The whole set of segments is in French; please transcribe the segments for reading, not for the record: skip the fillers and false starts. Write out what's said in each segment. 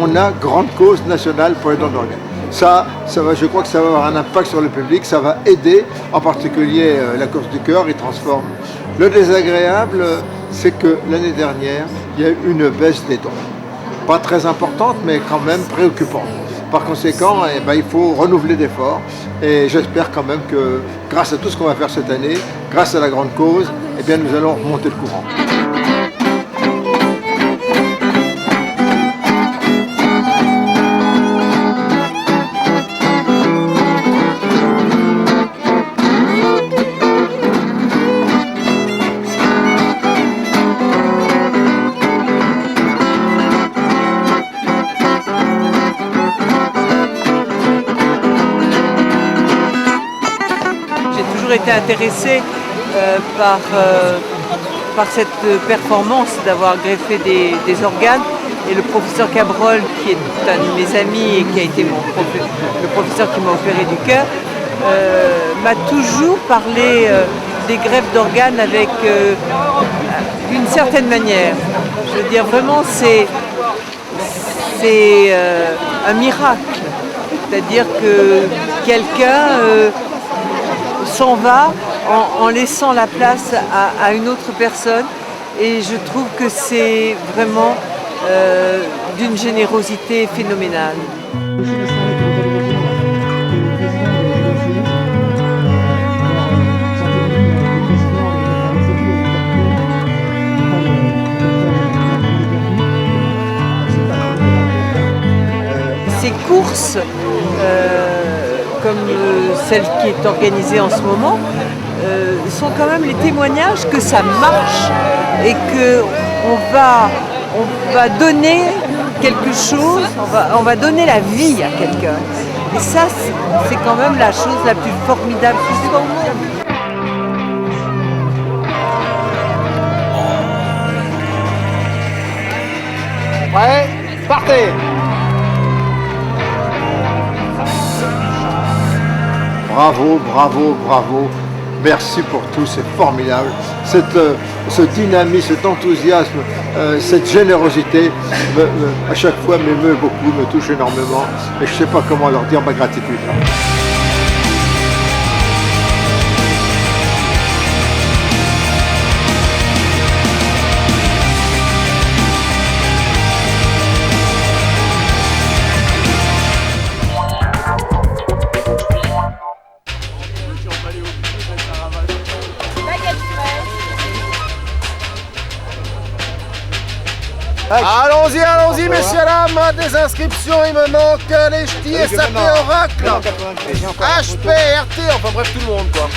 on a grande cause nationale pour les dons d'organes. Je crois que ça va avoir un impact sur le public, ça va aider, en particulier la course du cœur, il transforme. Le désagréable, c'est que l'année dernière, il y a eu une baisse des dons. Pas très importante, mais quand même préoccupante. Par conséquent, il faut renouveler l'effort et j'espère quand même que grâce à tout ce qu'on va faire cette année, grâce à la grande cause, nous allons remonter le courant. Été intéressé par cette performance d'avoir greffé des organes et le professeur Cabrol, qui est un de mes amis et qui a été le professeur qui m'a opéré du cœur, m'a toujours parlé des greffes d'organes avec d'une certaine manière. Je veux dire, vraiment, c'est un miracle. C'est-à-dire que quelqu'un s'en va en laissant la place à une autre personne et je trouve que c'est vraiment d'une générosité phénoménale. Ces courses comme celle qui est organisée en ce moment, sont quand même les témoignages que ça marche et qu'on va donner quelque chose, on va donner la vie à quelqu'un. Et ça, c'est quand même la chose la plus formidable qui soit au monde. Prêt, partez! Bravo, bravo, bravo. Merci pour tout, c'est formidable. Ce dynamisme, cet enthousiasme, cette générosité, à chaque fois m'émeut beaucoup, me touche énormément. Et je ne sais pas comment leur dire ma gratitude. Allons-y, allons-y, messieurs, dames, des inscriptions, il me manque les ch'tis, SAP, Oracle, HP, RT, enfin bref, tout le monde, quoi.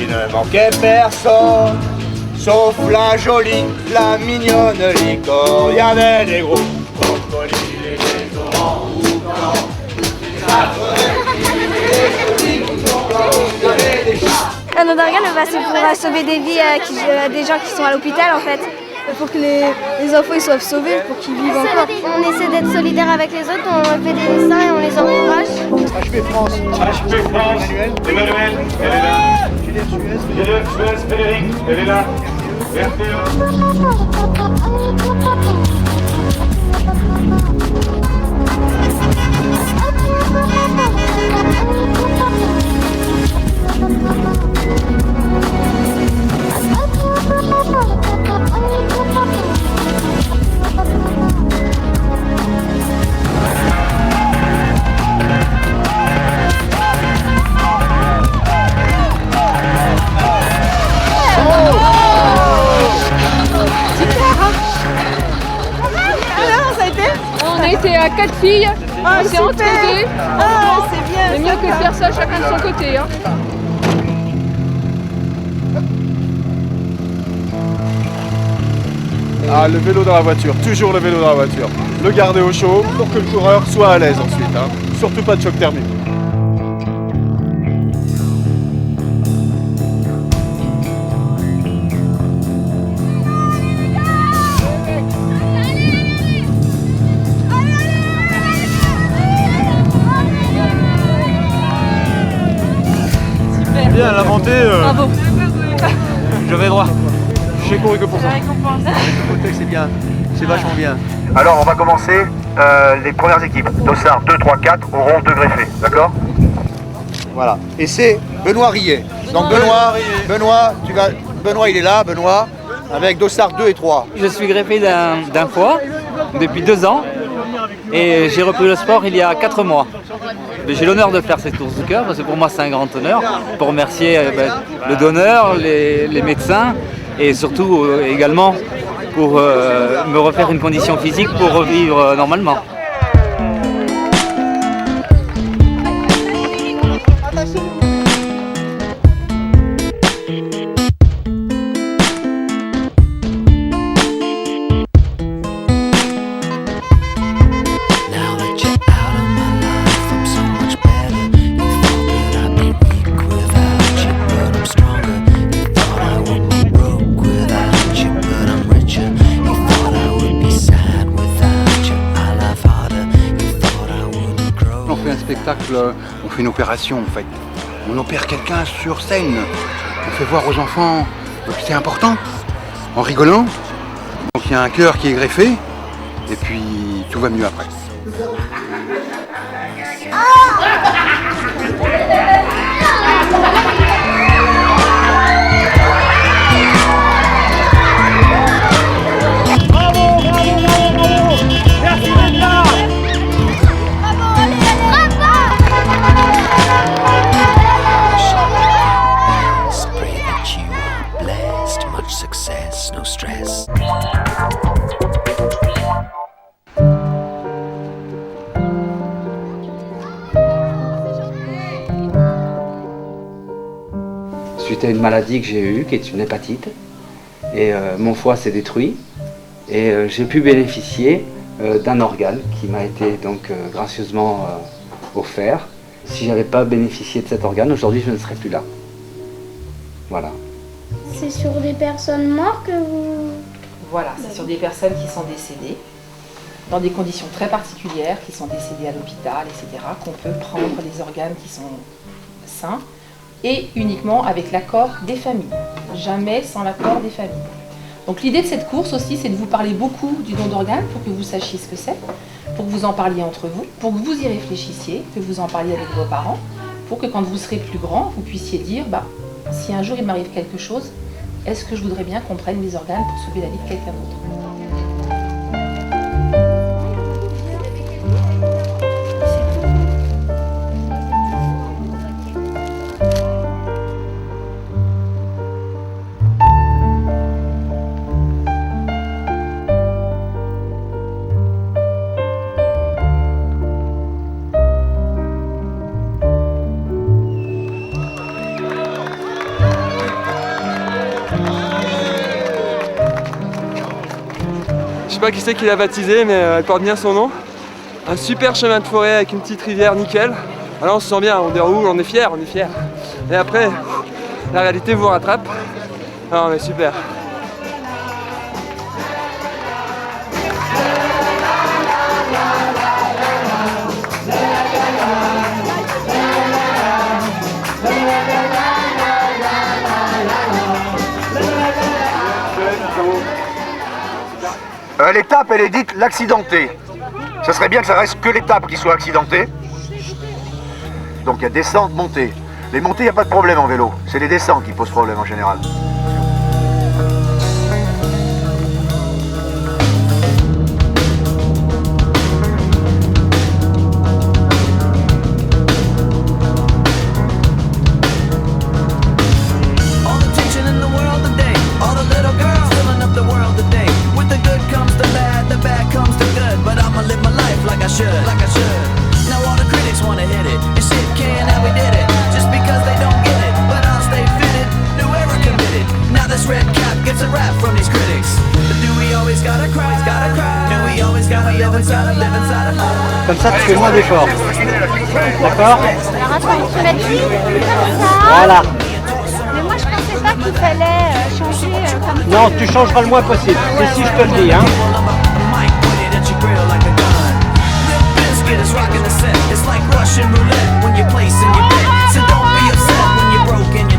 Ne manquait personne, sauf la jolie, la mignonne licorne. Il y avait des gros crocodiles et des orangs outans. Un don d'organes, c'est pour sauver des vies à des gens qui sont à l'hôpital en fait. Pour que les enfants ils soient sauvés, pour qu'ils vivent encore. On essaie d'être solidaires avec les autres, on fait des dessins et on les encourage. HP France. HP France. Emmanuel, elle est là. Julien Suez, Frédéric, elle est là. On a été à 4 filles, on s'est entraînées. Ah, c'est bien. C'est mieux que de faire ça chacun de son côté. Hein. Ah, le vélo dans la voiture, toujours le vélo dans la voiture. Le garder au chaud pour que le coureur soit à l'aise ensuite. Hein. Surtout pas de choc thermique. bien, la montée, Bravo. j'avais droit. J'ai couru que pour ça. Le contexte c'est bien, c'est vachement bien. Alors on va commencer les premières équipes. Dossard 2, 3, 4 auront 2 greffés, d'accord? Voilà. Et c'est Benoît Rillet. Donc Benoît il est là, Benoît, avec Dossard 2 et 3. Je suis greffé d'un foie depuis 2 ans et j'ai repris le sport il y a 4 mois. J'ai l'honneur de faire cette course du cœur parce que pour moi c'est un grand honneur pour remercier le donneur, les médecins et surtout également pour me refaire une condition physique pour revivre normalement. On fait une opération en fait. On opère quelqu'un sur scène. On fait voir aux enfants que c'est important, en rigolant. Donc il y a un cœur qui est greffé et puis tout va mieux après. Suite à une maladie que j'ai eue, qui est une hépatite, et mon foie s'est détruit, et j'ai pu bénéficier d'un organe qui m'a été donc gracieusement offert. Si je n'avais pas bénéficié de cet organe, aujourd'hui je ne serais plus là. Voilà. C'est sur des personnes mortes que vous... Voilà, c'est sur des personnes qui sont décédées, dans des conditions très particulières, qui sont décédées à l'hôpital, etc., qu'on peut prendre des organes qui sont sains, et uniquement avec l'accord des familles, jamais sans l'accord des familles. Donc l'idée de cette course aussi, c'est de vous parler beaucoup du don d'organes pour que vous sachiez ce que c'est, pour que vous en parliez entre vous, pour que vous y réfléchissiez, que vous en parliez avec vos parents, pour que quand vous serez plus grand, vous puissiez dire, si un jour il m'arrive quelque chose, est-ce que je voudrais bien qu'on prenne mes organes pour sauver la vie de quelqu'un d'autre ? Je sais pas qui c'est qui l'a baptisé, mais elle porte bien son nom. Un super chemin de forêt avec une petite rivière nickel. Alors on se sent bien, on déroule, on est fiers, on est fiers. Et après, la réalité vous rattrape. Non mais super. L'étape, elle est dite l'accidenté. Ça serait bien que ça reste que l'étape qui soit accidentée. Donc il y a descente, montée. Les montées, il n'y a pas de problème en vélo. C'est les descentes qui posent problème en général. Comme ça, tu fais moins d'efforts. D'accord? Alors attends, on se met dessus, comme ça. Voilà. Mais moi je pensais pas qu'il fallait changer comme ça. Non, tu changeras le moins possible. C'est si je te le dis, hein. It's like Russian roulette when you're placing your bet. So don't be upset when you're broken.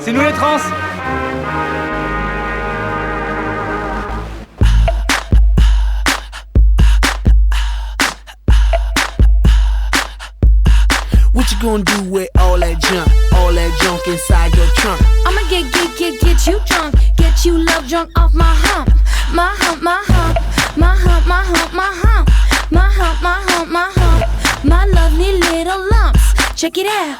C'est nous les trans. What you gonna do with all that junk inside your trunk? I'ma get you drunk, get you love drunk off my hump, my hump, my hump, my hump, my hump, my hump, my hump, my hump, my hump, my lovely little lumps. Check it out.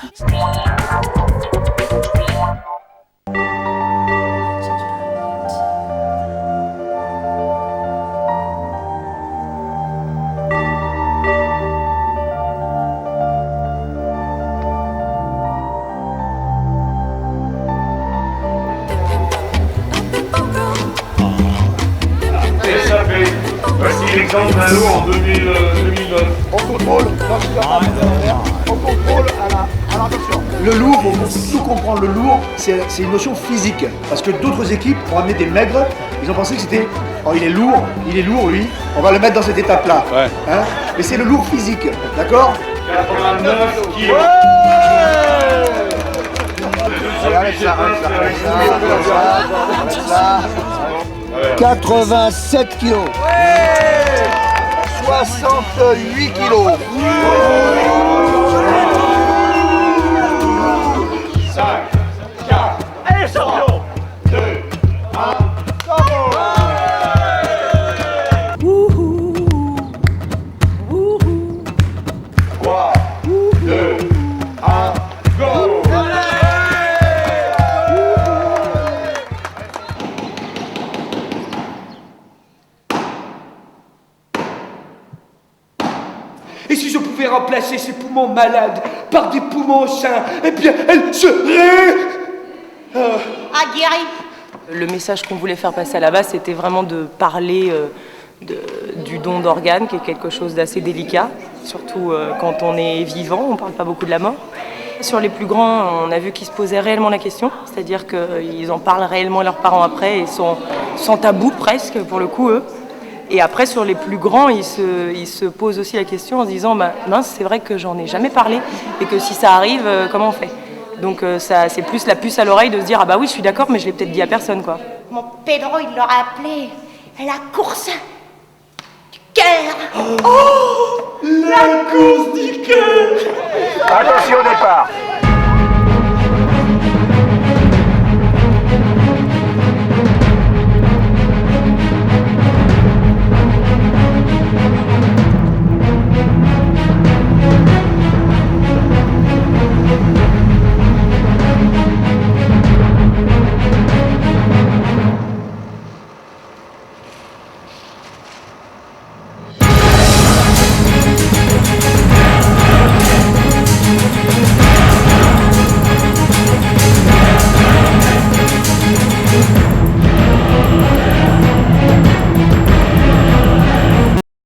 Voici l'exemple d'un lot en 2009. On contrôle, on contrôle à l'attention. Le lourd, faut tout comprendre, le lourd, c'est une notion physique. Parce que d'autres équipes ont amené des maigres, ils ont pensé que c'était, oh il est lourd lui, on va le mettre dans cette étape-là. Ouais. Hein, mais c'est le lourd physique, d'accord? 89 kilos. Arrête ça. 87 kilos. 68 kilos. 5, 4, allez champion. 2, 1, Et si je pouvais remplacer ces poumons malades par des poumons sains, eh bien, elle serait... aguerrie. Le message qu'on voulait faire passer à la base, c'était vraiment de parler du don d'organes, qui est quelque chose d'assez délicat, surtout quand on est vivant, on ne parle pas beaucoup de la mort. Sur les plus grands, on a vu qu'ils se posaient réellement la question, c'est-à-dire qu'ils en parlent réellement à leurs parents après et sont sans tabou presque, pour le coup, eux. Et après, sur les plus grands, ils se posent aussi la question en se disant bah, « mince, c'est vrai que j'en ai jamais parlé et que si ça arrive, comment on fait ?» Donc c'est plus la puce à l'oreille de se dire « ah bah oui, je suis d'accord, mais je l'ai peut-être dit à personne, quoi. » Mon Pedro, il l'aura appelé la course du cœur. Oh, la course du cœur.